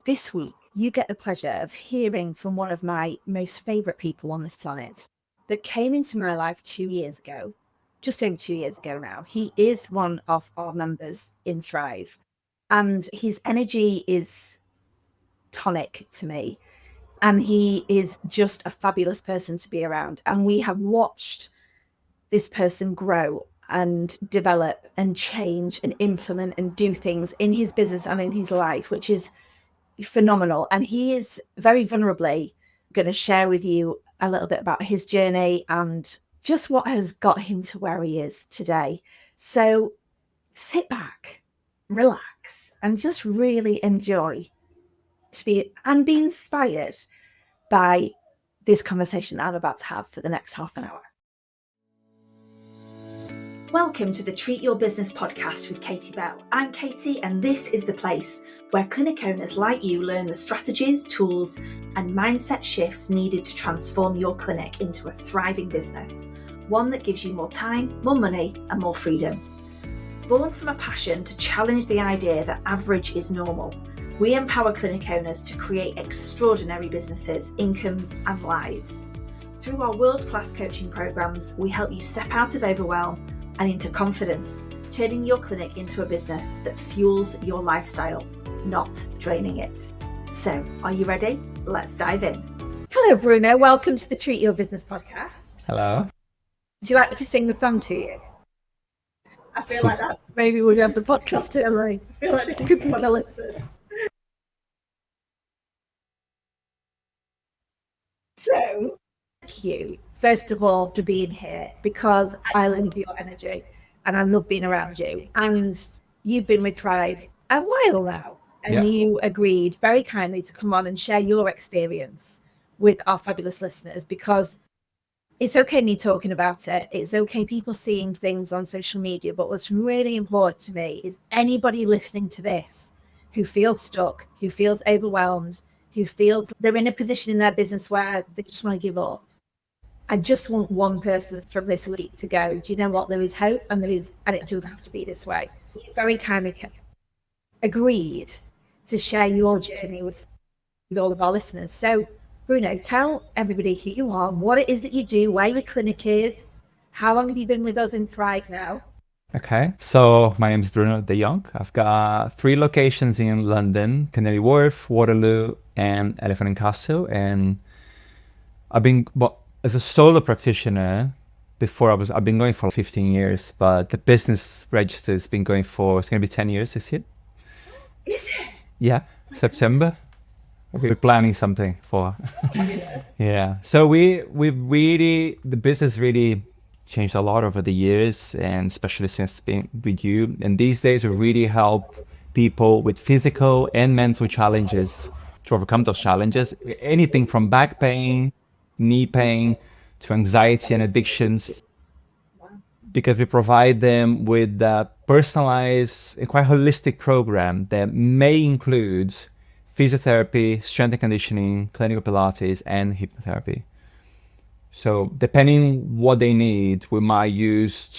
This week, you get the pleasure of hearing from one of my most favourite people on this planet that came into my life 2 years ago, just over 2 years ago now. He is one of our members in Thrive, and his energy is tonic to me. And he is just a fabulous person to be around. And we have watched this person grow and develop and change and implement and do things in his business and in his life, which is phenomenal. And he is very vulnerably going to share with you a little bit about his journey and just what has got him to where he is today. So sit back, relax, and just really enjoy be inspired by this conversation that I'm about to have for the next half an hour. Welcome to the Treat Your Business podcast with Katie Bell. I'm Katie, and this is the place where clinic owners like you learn the strategies, tools, and mindset shifts needed to transform your clinic into a thriving business, one that gives you more time, more money, and more freedom. Born from a passion to challenge the idea that average is normal, we empower clinic owners to create extraordinary businesses, incomes, and lives. Through our world-class coaching programs, we help you step out of overwhelm and into confidence, turning your clinic into a business that fuels your lifestyle, not draining it. So, are you ready? Let's dive in. Hello, Bruno. Welcome to the Treat Your Business podcast. Hello. Would you like me to sing the song to you? I feel like that maybe we'd have the podcast early. I feel like it could be a listen. So, thank you, first of all, for being here, because I love your energy and I love being around you. And you've been with Thrive a while now, and you agreed very kindly to come on and share your experience with our fabulous listeners, because it's okay me talking about it. It's okay people seeing things on social media. But what's really important to me is anybody listening to this who feels stuck, who feels overwhelmed, who feels they're in a position in their business where they just want to give up. I just want one person from this week to go, do you know what? There is hope, and it doesn't have to be this way. You very kindly agreed to share your journey with all of our listeners. So, Bruno, tell everybody who you are, what it is that you do, where your clinic is, how long have you been with us in Thrive now? Okay, so my name is Bruno De Jongh. I've got 3 locations in London: Canary Wharf, Waterloo, and Elephant and Castle. And as a solo practitioner, I've been going for 15 years, but the business register has been going for, it's going to be 10 years this year. Is it? Yeah, September. We're planning something for. Yeah. So the business really changed a lot over the years, and especially since being with you. And these days we really help people with physical and mental challenges to overcome those challenges. Anything from back pain, knee pain, to anxiety and addictions, because we provide them with a personalized and quite holistic program that may include physiotherapy, strength and conditioning, clinical Pilates, and hypnotherapy. So depending what they need, we might use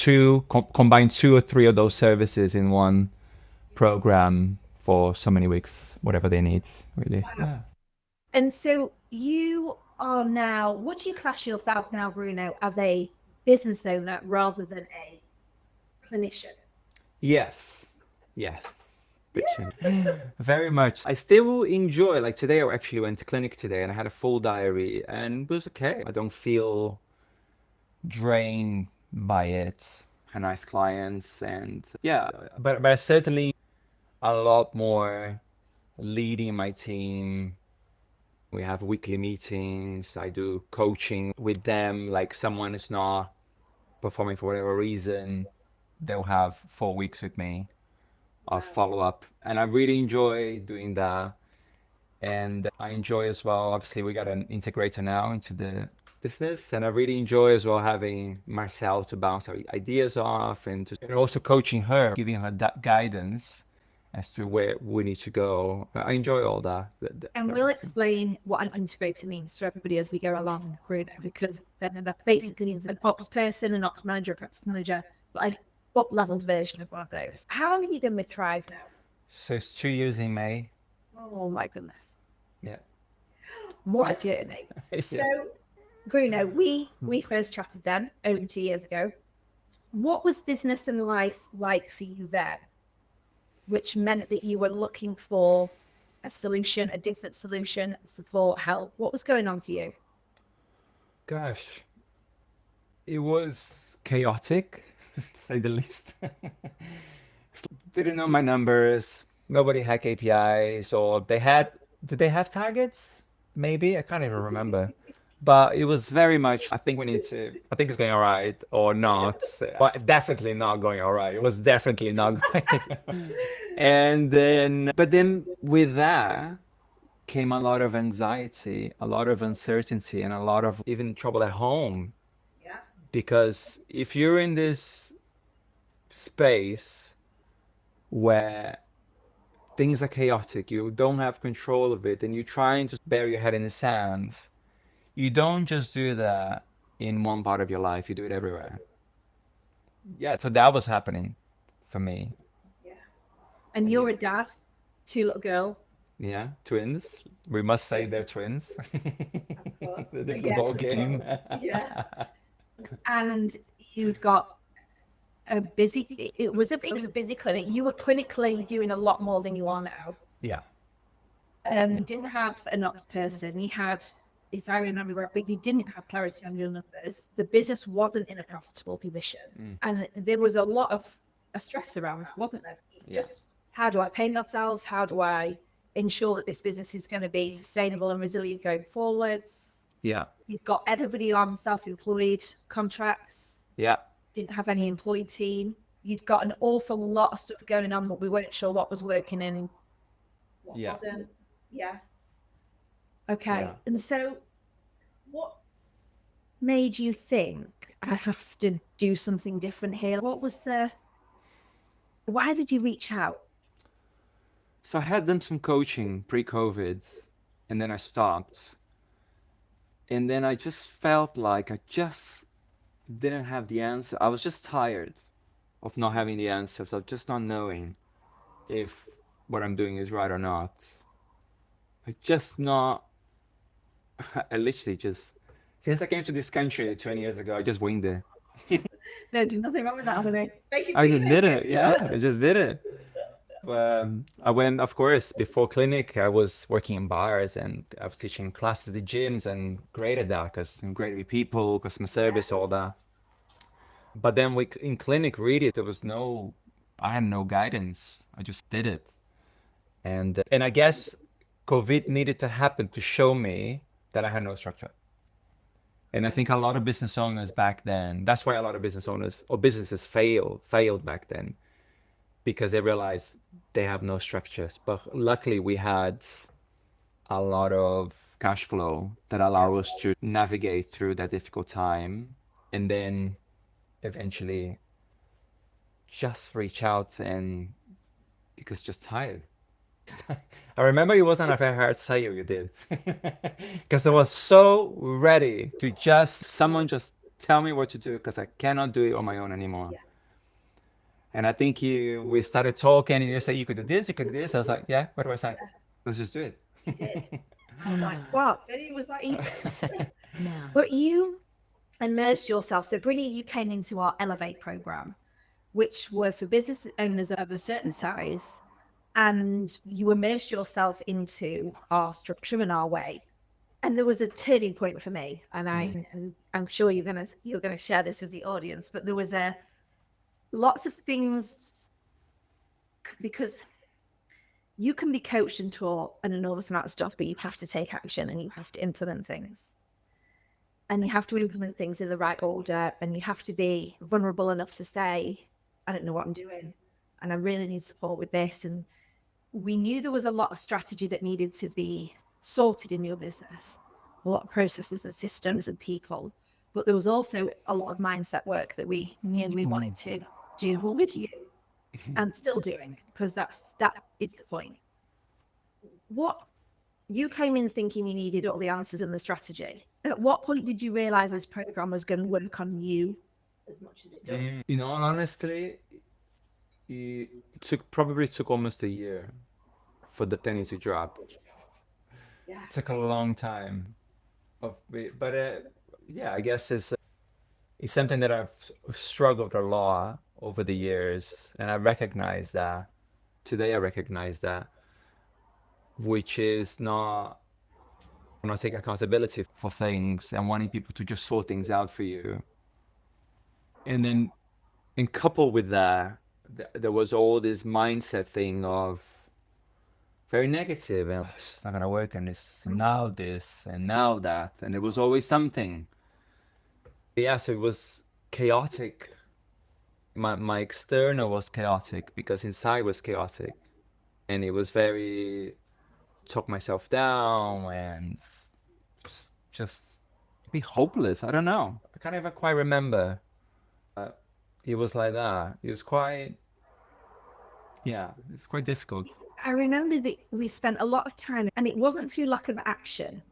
combine 2 or 3 of those services in one program for so many weeks, whatever they need, really. Wow. Yeah. And so you are now, what do you class yourself now, Bruno, as a business owner rather than a clinician? Yes. Very much. I still enjoy, like today I actually went to clinic today and I had a full diary and it was okay. I don't feel drained by it. I had nice clients, and but certainly a lot more leading my team. We have weekly meetings. I do coaching with them. Like someone is not performing for whatever reason, they'll have 4 weeks with me of follow-up, and I really enjoy doing that. And I enjoy as well, obviously we got an integrator now into the business, and I really enjoy as well having Marcel to bounce our ideas off, and also coaching her, giving her that guidance as to where we need to go. I enjoy all that. And we'll explain what an integrator means to everybody as we go along, Bruno, because then that basically means an ops person, an ops manager, a practice manager, like up-leveled version of one of those. How long have you been with Thrive now? So it's 2 years in May. Oh, Oh my goodness. Yeah. What a journey. Yeah. So, Bruno, we first chatted then over 2 years ago. What was business and life like for you then? Which meant that you were looking for a solution, a different solution, support, help. What was going on for you? Gosh, it was chaotic, to say the least. Didn't know my numbers. Nobody had KPIs, or they had. Did they have targets? Maybe I can't even remember. But it was very much. I think we need to. I think it's going all right, or not. But definitely not going all right. It was definitely not going. And then, but then with that came a lot of anxiety, a lot of uncertainty, and a lot of even trouble at home. Yeah. Because if you're in this space where things are chaotic, you don't have control of it, and you're trying to bury your head in the sand, you don't just do that in one part of your life, you do it everywhere. Yeah, so that was happening for me. Yeah. And you're a dad, two little girls. Yeah, twins. We must say they're twins. Of course. The different Yes, ball of game. course. Yeah. And you'd got a busy, it was a busy clinic. You were clinically doing a lot more than you are now. Yeah. You didn't have an ops person. You had, if I remember correctly, you didn't have clarity on your numbers. The business wasn't in a profitable position. And there was a lot of a stress around that, wasn't there? Yeah. Just how do I pay myself? How do I ensure that this business is going to be sustainable and resilient going forwards? Yeah. You've got everybody on self-employed contracts. Yeah. Didn't have any employee team. You'd got an awful lot of stuff going on, but we weren't sure what was working and what Yeah. wasn't. Yeah. Okay. Yeah. And so what made you think I have to do something different here? Why did you reach out? So I had done some coaching pre-COVID, and then I stopped. And then I just felt like I just didn't have the answer. I was just tired of not having the answers, of just not knowing if what I'm doing is right or not. I just not. I literally just, since I came to this country 20 years ago, I just winged it. There's nothing wrong with that, honey. I just did it. Yeah, I just did it. I went, of course, before clinic, I was working in bars and I was teaching classes at the gyms, and great at that because I'm great with people, customer service, all that. But then in clinic, really, I had no guidance. I just did it. And I guess COVID needed to happen to show me that I had no structure. And I think a lot of business owners back then, that's why a lot of business owners or businesses failed back then, because they realized they have no structures. But luckily we had a lot of cash flow that allow us to navigate through that difficult time, and then eventually just reach out, and because just tired. I remember it wasn't a very hard sale you did, because I was so ready to someone just tell me what to do, because I cannot do it on my own anymore. Yeah. And I think we started talking, and you said you could do this, you could do this. I was like, yeah, where do I sign? Let's just do it. You did. I'm like, wow, it was that easy. But you immersed yourself. So, Brinny, you came into our Elevate program, which were for business owners of a certain size, and you immersed yourself into our structure and our way. And there was a turning point for me, and I'm sure you're gonna share this with the audience. But there was lots of things, because you can be coached and taught an enormous amount of stuff, but you have to take action and you have to implement things. And you have to implement things in the right order, and you have to be vulnerable enough to say, I don't know what I'm doing, and I really need support with this. And we knew there was a lot of strategy that needed to be sorted in your business, a lot of processes and systems and people, but there was also a lot of mindset work that we knew we wanted to do with you, and still doing, because that is the point. What you came in thinking you needed all the answers and the strategy. At what point did you realize this program was going to work on you as much as it does? You honestly, it probably took almost a year for the penny to drop. Yeah. It took a long time. But yeah, I guess it's something that I've struggled a lot over the years, and I recognize that. Today I recognize that, which is not taking accountability for things and wanting people to just sort things out for you. And then, and coupled with that, there was all this mindset thing of very negative, and it's not gonna work, and it's now this and now that, and it was always something. Yeah, so it was chaotic. My external was chaotic because inside was chaotic, and it was very talk myself down and just be hopeless. I don't know. I can't even quite remember. It was like that. It was quite, yeah, it's quite difficult. I remember that we spent a lot of time, and it wasn't through lack of action.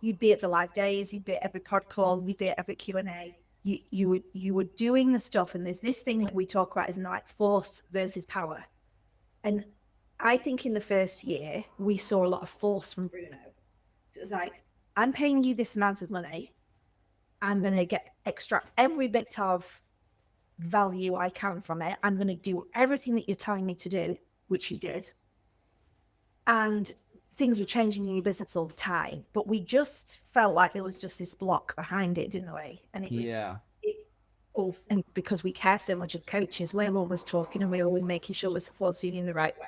You'd be at the live days, you'd be at every pod call, you'd be at every Q&A. You were doing the stuff, and there's this thing that we talk about is like force versus power. And I think in the first year, we saw a lot of force from Bruno. So it was like, I'm paying you this amount of money. I'm going to extract every bit of value I can from it. I'm going to do everything that you're telling me to do, which you did. And things were changing in your business all the time. But we just felt like there was just this block behind it, didn't we? And it was, Yeah. and because we care so much as coaches, we're always talking and we're always making sure we're supporting you in the right way.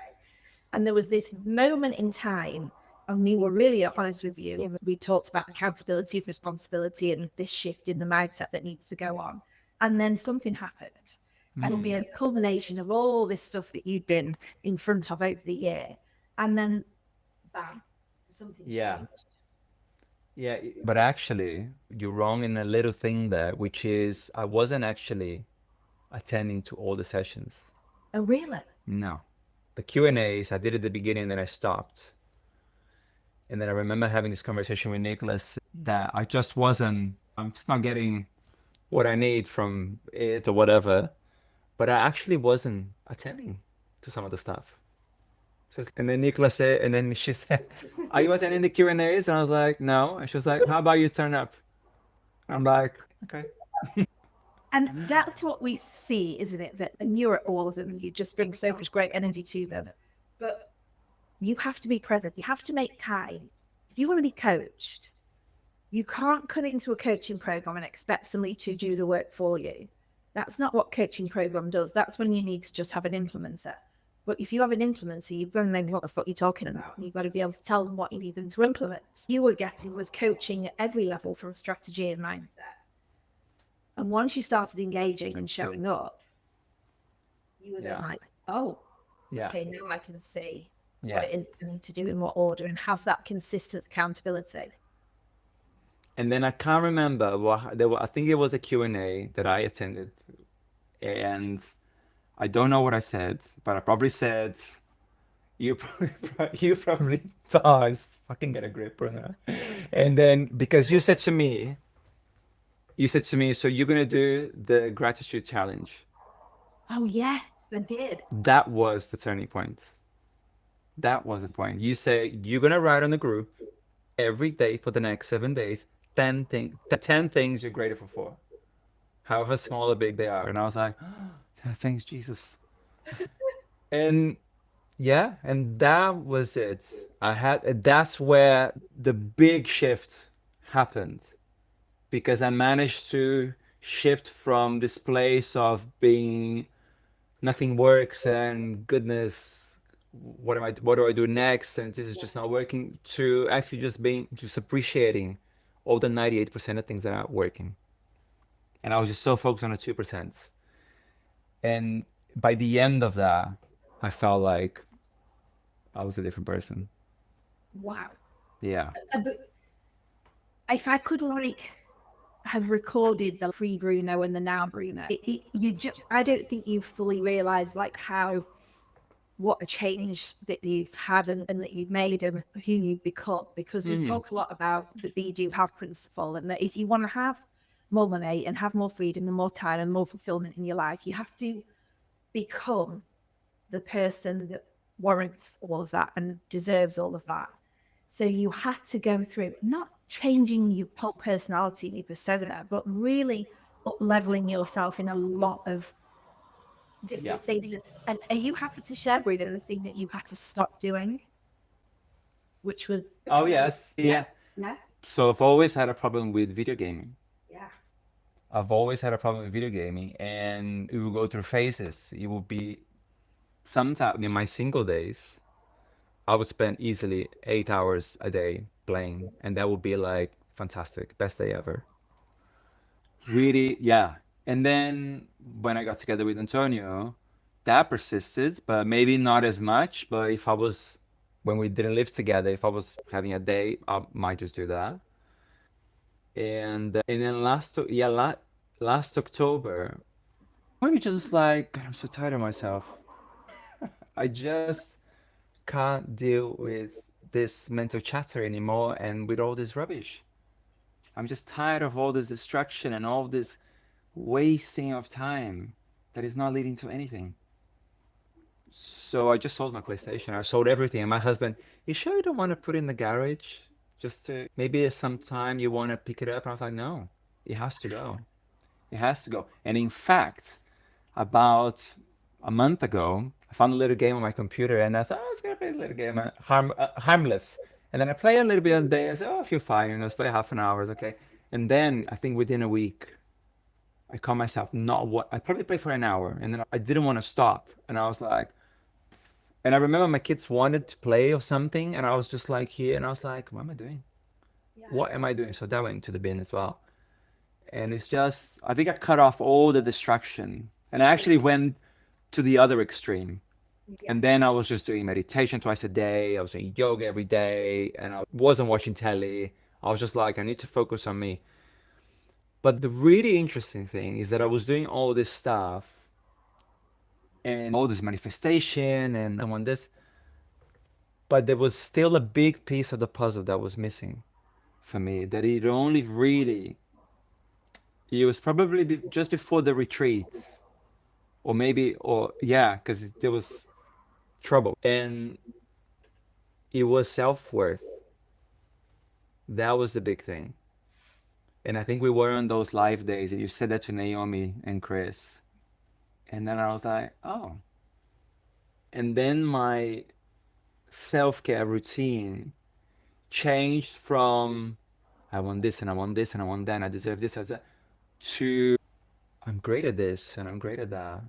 And there was this moment in time, and we were really honest with you. We talked about accountability, responsibility, and this shift in the mindset that needs to go on. And then something happened. And it'll be a culmination of all this stuff that you'd been in front of over the year. And then, bam, something changed. Yeah. But actually, you're wrong in a little thing there, which is I wasn't actually attending to all the sessions. Oh, really? No. The Q&As I did at the beginning, then I stopped. And then I remember having this conversation with Nicholas that I'm just not getting what I need from it or whatever. But I actually wasn't attending to some of the stuff. And then Nicholas said, and then she said, "Are you attending the Q&As?" And I was like, "No." And she was like, "How about you turn up?" I'm like, "Okay." And that's what we see, isn't it? That, and you're at all of them, and you just bring so much great energy to them. But you have to be present. You have to make time. If you want to be coached, you can't come into a coaching program and expect somebody to do the work for you. That's not what coaching program does. That's when you need to just have an implementer. But if you have an implementer, you've got to know what the fuck you're talking about. And you've got to be able to tell them what you need them to implement. You were getting was coaching at every level from strategy and mindset. And once you started engaging and showing up, you were then like, oh, okay, now I can see what it is I need to do in what order and have that consistent accountability. And then I can't remember I think it was a Q&A that I attended, and I don't know what I said, but I probably said, you probably thought, fucking get a grip, Bruno. And then because you said to me, so you're gonna do the gratitude challenge. Oh yes, I did. That was the turning point. That was the point. You say you're gonna write on the group every day for the next 7 days 10 things you're grateful for, however small or big they are. And I was like, oh, thanks Jesus. And yeah, and that was it. That's where the big shift happened, because I managed to shift from this place of being nothing works and goodness, what do I do next, and this is just not working, to actually just appreciating all the 98% of things that are working. And I was just so focused on the 2%. And by the end of that, I felt like I was a different person. Wow. Yeah. But if I could have recorded the pre-Bruno and the now Bruno, I don't think you fully realize what a change that you've had and that you've made and who you've become, because we talk a lot about the be do have principle, and that if you want to have more money and have more freedom and more time and more fulfillment in your life, you have to become the person that warrants all of that and deserves all of that. So you had to go through not changing your whole personality and your persona, but really up leveling yourself in a lot of Yeah. different things. And are you happy to share, Bruno, the thing that you had to stop doing, which was Oh, yes. Yeah. yes, So I've always had a problem with video gaming. yeah, I've always had a problem with video gaming, and it will go through phases. It will be sometimes in my single days, I would spend easily 8 hours a day playing, and that would be like fantastic, best day ever. Really, yeah. And then when I got together with Antonio, that persisted, but maybe not as much. But if I was, when we didn't live together, if I was having a date, I might just do that. And then last October, maybe just like, God, I'm so tired of myself. I just can't deal with this mental chatter anymore and with all this rubbish. I'm just tired of all this distraction and all this wasting of time that is not leading to anything. So I just sold my PlayStation. I sold everything. And my husband, you sure you don't want to put it in the garage? Just to maybe sometime you want to pick it up? And I was like, no, it has to go. It has to go. And in fact, about a month ago, I found a little game on my computer and I thought, oh, it's going to play a little game, harmless. And then I play a little bit of the day. I said, oh, I feel fine. And let's play half an hour. Okay. And then I think within a week, I caught myself not what I probably played for an hour and then I didn't want to stop. And I was like, and I remember my kids wanted to play or something. And I was just like here and I was like, what am I doing? What am I doing? So that went into the bin as well. And it's just, I think I cut off all the distraction and I actually went to the other extreme. And then I was just doing meditation twice a day. I was doing yoga every day and I wasn't watching telly. I was just like, I need to focus on me. But the really interesting thing is that I was doing all this stuff and all this manifestation and I want this, but there was still a big piece of the puzzle that was missing for me. That it only really, it was probably just before the retreat, or maybe, or yeah, because there was trouble, and it was self worth. That was the big thing. And I think we were on those live days, and you said that to Naomi and Chris, and then I was like, oh. And then my self care routine changed from I want this and I want this and I want that and I deserve this and that to I'm great at this and I'm great at that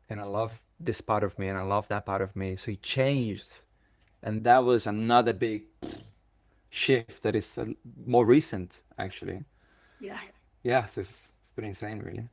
and I love this part of me and I love that part of me. So it changed, and that was another big shift that is more recent actually. yeah. Yeah, so it's pretty insane, really.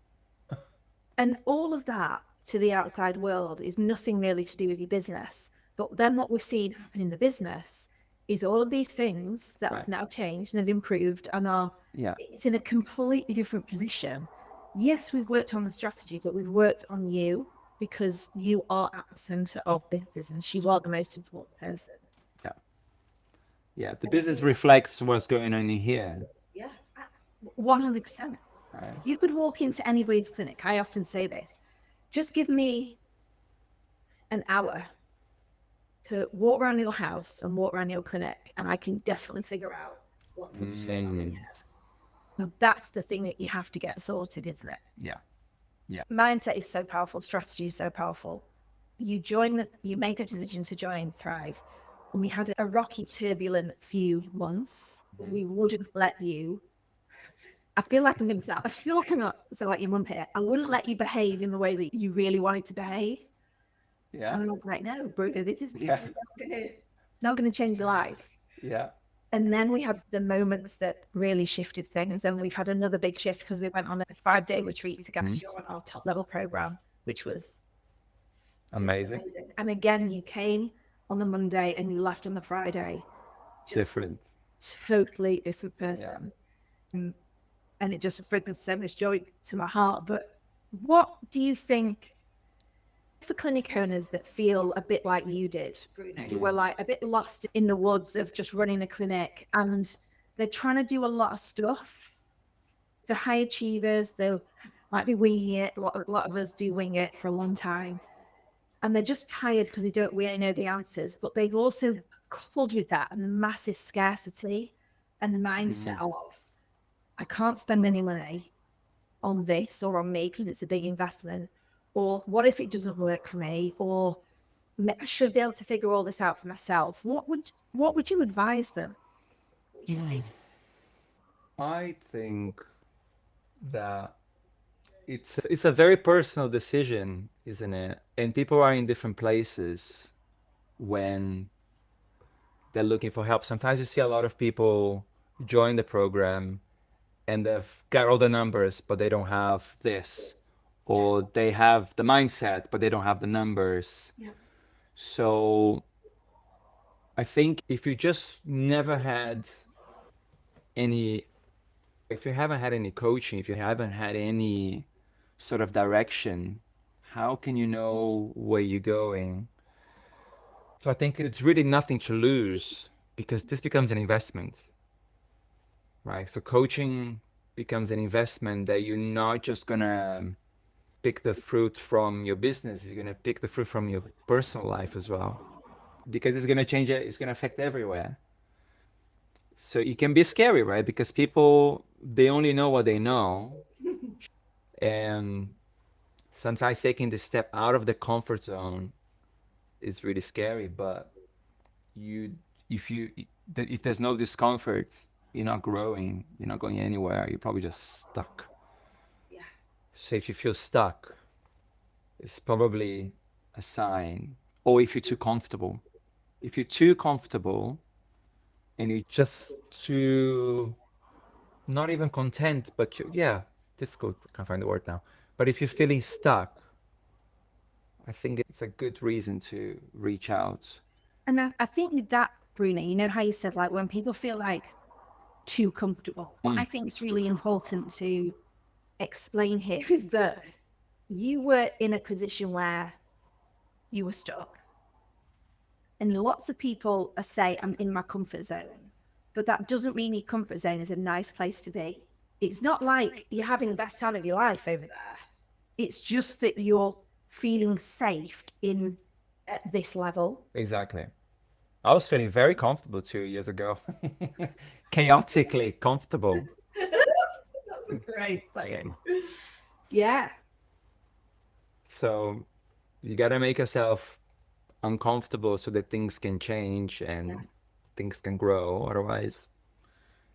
And all of that to the outside world is nothing really to do with your business. But then what we're seeing happen in the business is all of these things that Right. have now changed and have improved and are Yeah, it's in a completely different position. Yes, we've worked on the strategy, but we've worked on you because you are at the center of this business. You are the most important person. yeah, yeah. The business reflects what's going on in here. Yeah, 100%. Right. You could walk into anybody's clinic. I often say this. Just give me an hour to walk around your house and walk around your clinic, and I can definitely figure out what things going on in your head. Now, that's the thing that you have to get sorted, isn't it? Yeah, yeah, Mindset is so powerful, strategy is so powerful. You make a decision to join Thrive. And we had a rocky, turbulent few months. We wouldn't let you. I feel like I'm going to sound. I feel like I'm not so like your mum here. I wouldn't let you behave in the way that you really wanted to behave. yeah, And I was like, no, Bruno, this is yeah, it's not going to change your life. yeah. And then we had the moments that really shifted things. Then we've had another big shift because we went on a 5-day retreat together on our top level program, which was Amazing. and again, you came on the Monday and you left on the Friday. Different. Totally different Yeah. person. And it just brings so much joy to my heart. But what do you think for clinic owners that feel a bit like you did, Bruno, who were like a bit lost in the woods of just running a clinic and they're trying to do a lot of stuff? The high achievers, they might be winging it. A lot of us do wing it for a long time. and they're just tired because they don't really know the answers. But they've also coupled with that and the massive scarcity and the mindset of, I can't spend any money on this or on me because it's a big investment. Or what if it doesn't work for me? Or I should be able to figure all this out for myself. What would you advise them? I think that it's a very personal decision, isn't it? And people are in different places when they're looking for help. Sometimes you see a lot of people join the program and they've got all the numbers, but they don't have this, or they have the mindset, but they don't have the numbers. Yeah. So I think if you just never had any, if you haven't had any coaching, if you haven't had any sort of direction, how can you know where you're going? So I think it's really nothing to lose because this becomes an investment, right? So coaching becomes an investment that you're not just gonna pick the fruit from your business, you're gonna pick the fruit from your personal life as well. Because it's gonna change it, it's gonna affect everywhere. So it can be scary, right? Because people they only know what they know. And sometimes taking the step out of the comfort zone is really scary, but you if you if there's no discomfort, you're not growing, you're not going anywhere, you're probably just stuck. Yeah. So if you feel stuck, it's probably a sign. Or if you're too comfortable. If you're too comfortable and you're just too not even content, but yeah, difficult, can't find the word now. But if you're feeling stuck, I think it's a good reason to reach out. And I think with that, Bruno, you know how you said like when people feel like too comfortable, what I think is really important to explain here is that you were in a position where you were stuck. And lots of people say, I'm in my comfort zone. But that doesn't mean your comfort zone is a nice place to be. It's not like you're having the best time of your life over there. It's just that you're feeling safe in at this level. Exactly. I was feeling very comfortable 2 years ago. Chaotically comfortable. That's a great saying. Yeah. So you gotta make yourself uncomfortable so that things can change Yeah. and things can grow. Otherwise,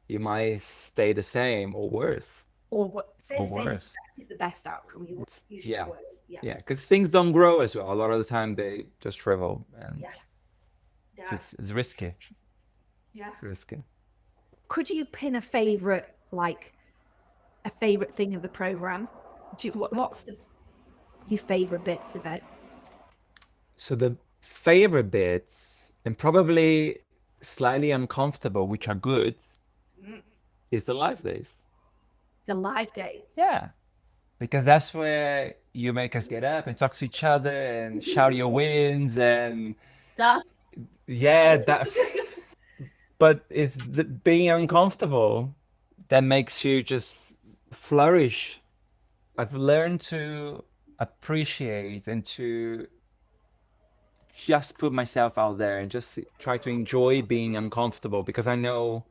you might stay the same or worse. Or what say Or the same worse. is the best outcome. You want usually Yeah. worse. Yeah. Yeah, because things don't grow as well. A lot of the time they just shrivel and Yeah. Yeah. it's risky. Yeah. It's risky. Could you pin a favorite, like a favorite thing of the program? What's your favorite bits of it? So the favorite bits, and probably slightly uncomfortable, which are good, is the live days. The live days. Yeah. Because that's where you make us get up and talk to each other and shout your wins and That's yeah, that's but it's being uncomfortable that makes you just flourish. I've learned to appreciate and to just put myself out there and just try to enjoy being uncomfortable because I know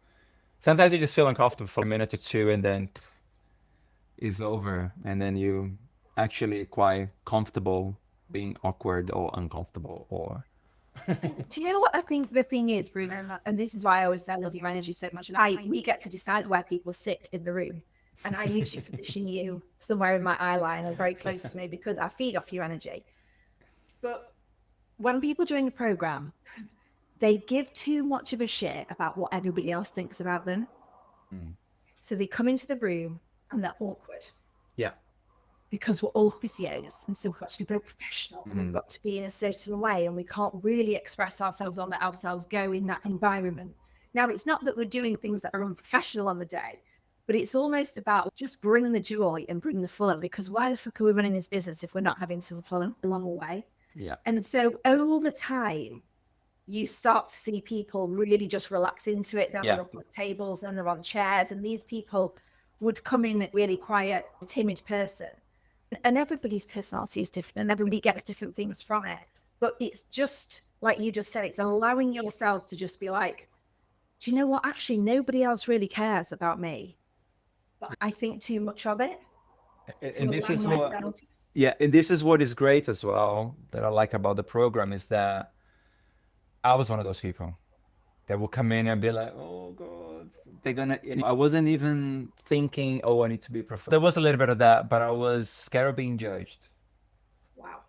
sometimes you just feel uncomfortable for a minute or two and then it's over and then you actually quite comfortable being awkward or uncomfortable or Do you know what I think the thing is, Bruno? And this is why I always say I love your energy so much. And we get to decide where people sit in the room. And I usually position you somewhere in my eye line or very close to me because I feed off your energy. But when people join the program, they give too much of a shit about what everybody else thinks about them. So they come into the room and they're awkward yeah. because we're all physios. And so we've got to be very professional and we've got to be in a certain way and we can't really express ourselves or let ourselves go in that environment. Now, it's not that we're doing things that are unprofessional on the day, but it's almost about just bring the joy and bring the fun because why the fuck are we running this business if we're not having some fun along the way? Yeah. And so all the time, you start to see people really just relax into it. They're up on tables and they're on chairs. And these people would come in really quiet, timid person. And everybody's personality is different and everybody gets different things from it. But it's just like you just said, it's allowing yourself to just be like, do you know what? Actually, nobody else really cares about me, but I think too much of it. And this is what, yeah, and this is what is great as well that I like about the program is that I was one of those people that will come in and be like, oh God, they're gonna. And I wasn't even thinking, oh, I need to be professional. There was a little bit of that, but I was scared of being judged. Wow.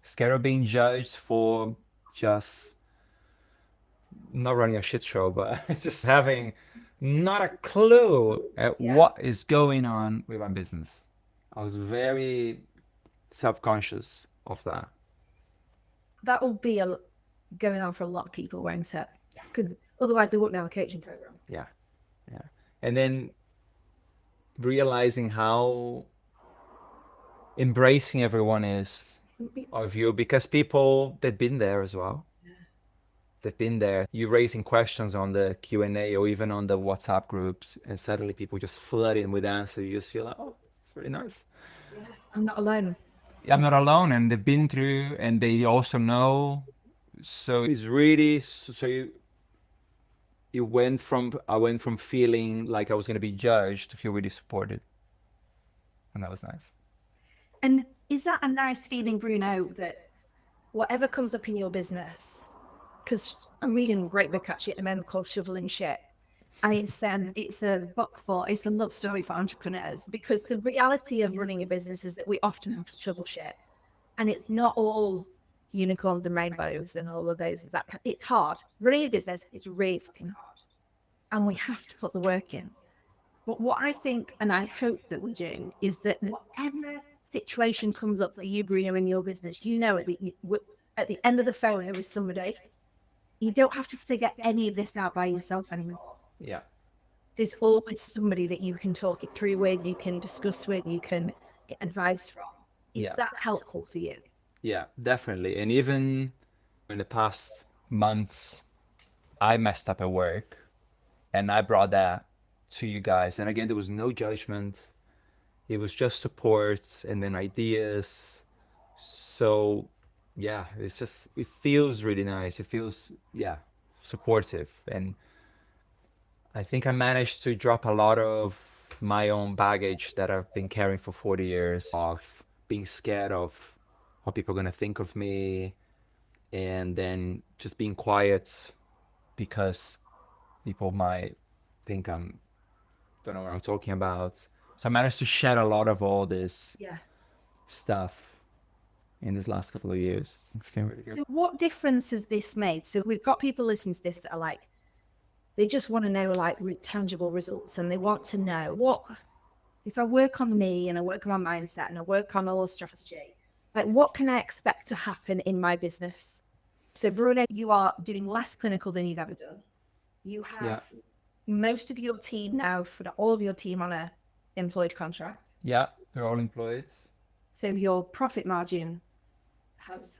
Scared of being judged for just not running a shit show, but just having not a clue at what is going on with my business. I was very self-conscious of that. That will be going on for a lot of people, won't it? Because otherwise they wouldn't have a coaching program. Yeah, yeah. And then realizing how embracing everyone is of you because people they've been there as well. They've been there. You raising questions on the Q&A or even on the WhatsApp groups, and suddenly people just flood in with answers. You just feel like, oh, it's really nice. Yeah, I'm not alone. I'm not alone, and they've been through, and they also know. So it's really so you went from I went from feeling like I was going to be judged to feel really supported, and that was nice. And is that a nice feeling, Bruno, that whatever comes up in your business, because I'm reading a great book actually at the moment called Shoveling Shit. And it's a book for, it's the love story for entrepreneurs, because the reality of running a business is that we often have to shovel shit. And it's not all unicorns and rainbows and all of those. It's hard. Running a business is really fucking hard. And we have to put the work in. But what I think, and I hope that we do, is that whatever situation comes up for you, Bruno, in your business, you know at the end of the phone, there is somebody. You don't have to figure any of this out by yourself anymore. Yeah. There's always somebody that you can talk it through with, you can discuss with, you can get advice from. Is that helpful for you? Yeah, definitely. And even in the past months, I messed up at work and I brought that to you guys. And again, there was no judgment. It was just support and then ideas. So yeah, it's just, it feels really nice. It feels, yeah, supportive. And I think I managed to drop a lot of my own baggage that I've been carrying for 40 years of being scared of what people are going to think of me and then just being quiet because people might think I'm don't know what I'm talking about. So I managed to shed a lot of all this stuff in this last couple of years. So what difference has this made? So we've got people listening to this that are like, they just want to know like tangible results, and they want to know what, if I work on me and I work on my mindset and I work on all the strategy, like what can I expect to happen in my business? So Bruno, you are doing less clinical than you've ever done. You have most of your team now, for all of your team on a employed contract. Yeah, they're all employed. So your profit margin has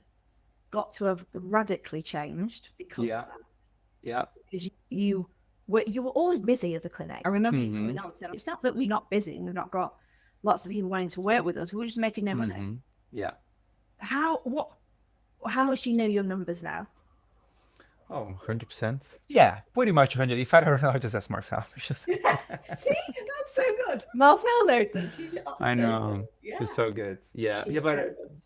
got to have radically changed because of that. Yeah. Because you were always busy as a clinic. I remember you saying, it's not that we're not busy and we've not got lots of people wanting to work with us. We're just making no money. Yeah. How much do you know your numbers now? Oh, 100%. Yeah, pretty much 100. If I don't know, just ask Marcel. See, that's so good. Marcel knows them. I know. She's so good. Yeah.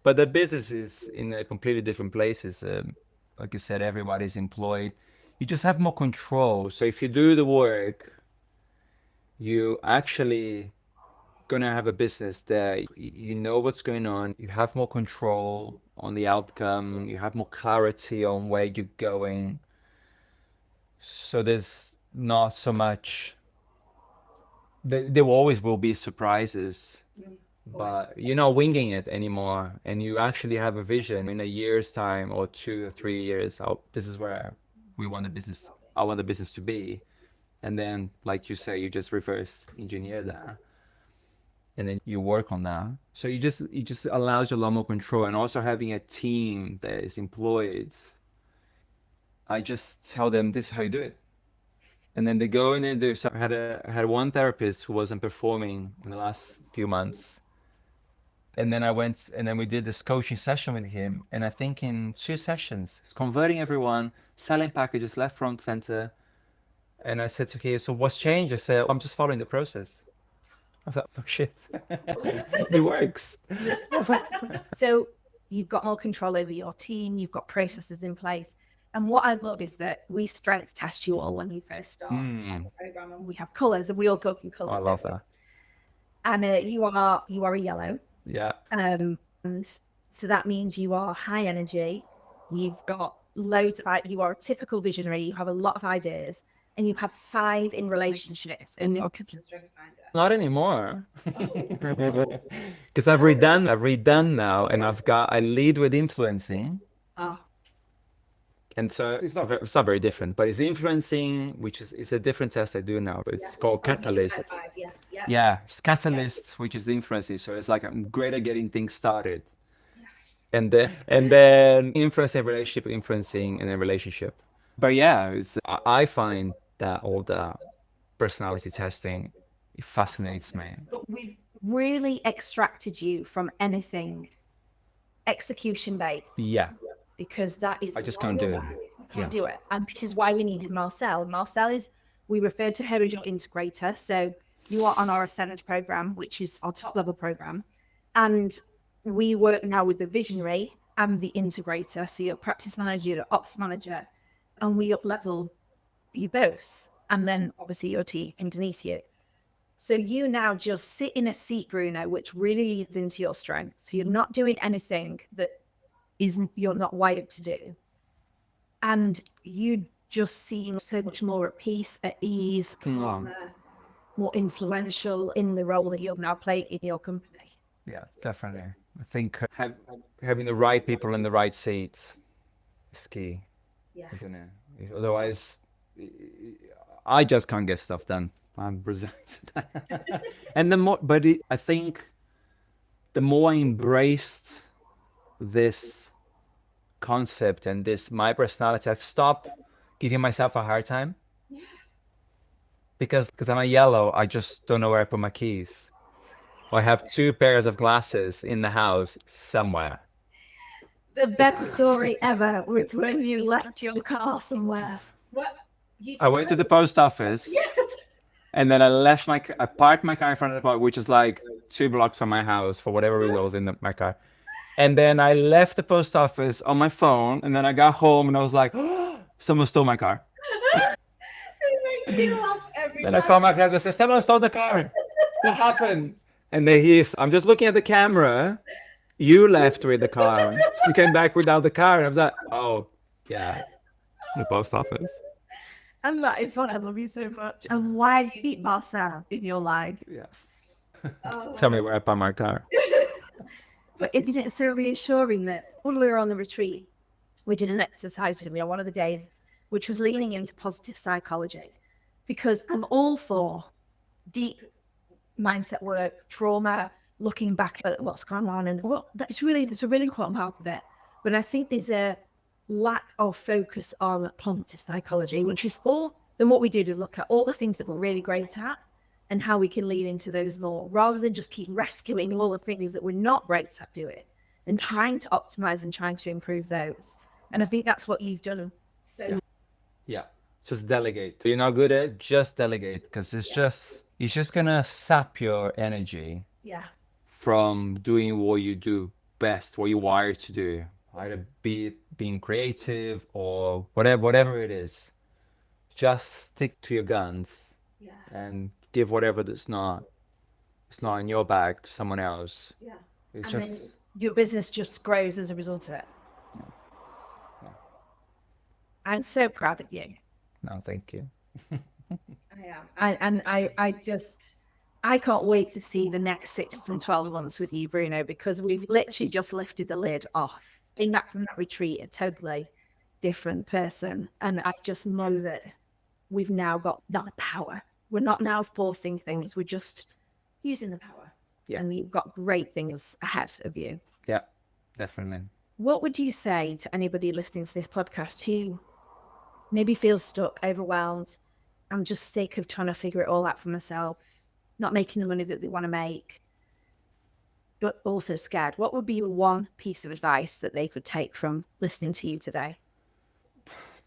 But the business is in a completely different places. Like you said, everybody's employed. You just have more control. So if you do the work, you actually gonna have a business that you know what's going on. You have more control on the outcome. You have more clarity on where you're going. So there's not so much. There always will be surprises, but you're not winging it anymore, and you actually have a vision. In a year's time, or 2 or 3 years, this is where we want the business. I want the business to be, and then, like you say, you just reverse engineer that, and then you work on that. So it just allows you a lot more control, and also having a team that is employed. I just tell them this is how you do it. And then they go in and do. So I had one therapist who wasn't performing in the last few months. And then I went, and then we did this coaching session with him. And I think in 2 sessions, he's converting everyone, selling packages left, front, center. And I said to him, so what's changed? I said, I'm just following the process. I thought, oh shit, it works. So you've got more control over your team, you've got processes in place. And what I love is that we strength test you all when you first start the program, and we have colours, and we all go through colours. I love that. And you are a yellow. Yeah. And so that means you are high energy. You've got loads of, you are a typical visionary. You have a lot of ideas, and you have 5 in relationships in your strength finder. Not anymore. Because I've redone now, and I lead with influencing. Oh. And so it's not very different, but it's influencing, which is a different test I do now, but it's called Catalyst. Yeah, it's Catalyst, which is the influencing. So it's like I'm great at getting things started. And then influencing relationship, influencing and then relationship. But yeah, I find that all the personality testing, it fascinates me. But we've really extracted you from anything execution based. Yeah. Because that is, I just can't do it. Can't do it. And this is why we needed Marcel. Marcel is, we referred to her as your integrator. So you are on our Ascend program, which is our top level program. And we work now with the visionary and the integrator. So you're practice manager, you're ops manager, and we up level you both. And then obviously your team underneath you. So you now just sit in a seat, Bruno, which really leads into your strength. So you're not doing anything that you're not wired to do. And you just seem so much more at peace, at ease, calmer, more influential in the role that you're now playing in your company. Yeah, definitely. I think having the right people in the right seats is key, isn't it? Otherwise, I just can't get stuff done. I'm resented. And I think the more I embraced this concept and my personality, I've stopped giving myself a hard time. Yeah. Because I'm a yellow, I just don't know where I put my keys. Or I have 2 pairs of glasses in the house somewhere. The best story ever was when you left your car somewhere. I went to the post office. Yes. And then I parked my car in front of the park, which is like 2 blocks from my house for whatever it was in my car. And then I left the post office on my phone, and then I got home and I was like, oh, someone stole my car. It makes me laugh every time. Then I called my cousin and said, someone stole the car. What happened? And then I'm just looking at the camera. You left with the car. You came back without the car. And I was like, oh, yeah, the post office. And that is what I love you so much. And why you keep Marcel in your life. Yes. Tell me where I parked my car. But isn't it so reassuring that when we were on the retreat, we did an exercise with me on one of the days, which was leaning into positive psychology, because I'm all for deep mindset work, trauma, looking back at what's gone on, and it's a really important part of it. But I think there's a lack of focus on positive psychology, which is then what we did is look at all the things that we're really great at and how we can lean into those more, rather than just keep rescuing all the things that we're not great at doing and trying to optimize and trying to improve those. And I think that's what you've done. So yeah. Just delegate. You're not good at it, just delegate, because it's just gonna sap your energy from doing what you do best, what you're wired to do, either be it being creative or whatever it is. Just stick to your guns and give whatever it's not in your bag to someone else. Yeah. Then your business just grows as a result of it. Yeah. I'm so proud of you. No, thank you. I am. I can't wait to see the next 6 to 12 months with you, Bruno, because we've literally just lifted the lid off. Came back from that retreat, a totally different person. And I just know that we've now got that power. We're not now forcing things. We're just using the power. Yeah. And you've got great things ahead of you. Yeah, definitely. What would you say to anybody listening to this podcast who maybe feels stuck, overwhelmed? I'm just sick of trying to figure it all out for myself, not making the money that they want to make. but also scared, what would be your one piece of advice that they could take from listening to you today?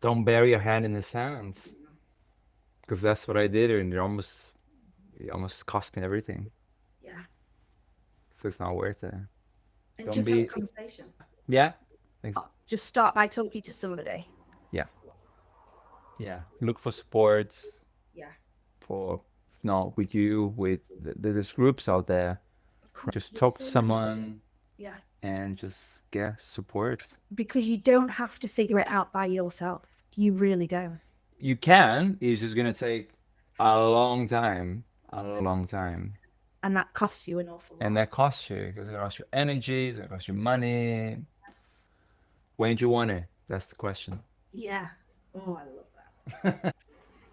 Don't bury your hand in the sand, because that's what I did, and it almost cost me everything. Yeah. So it's not worth it. And Don't just have a be. conversation. Yeah. Just start by talking to somebody. Yeah. Yeah. Look for support. Yeah. For no, with you, with there's groups out there. Just talk to someone Yeah. and just get support. Because you don't have to figure it out by yourself. You really don't. You can. It's just gonna take a long time. A long time. And that costs you an awful lot. And that costs you, because it costs you energy, it costs you money. When do you want it? That's the question. Yeah. Oh, I love that.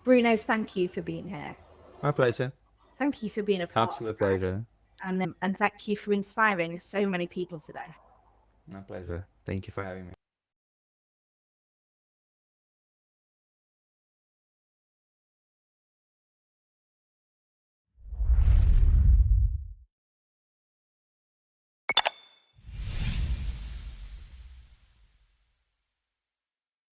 Bruno, thank you for being here. My pleasure. Thank you for being a part Absolute of that. pleasure. And thank you for inspiring so many people today. My pleasure. Thank you for having me.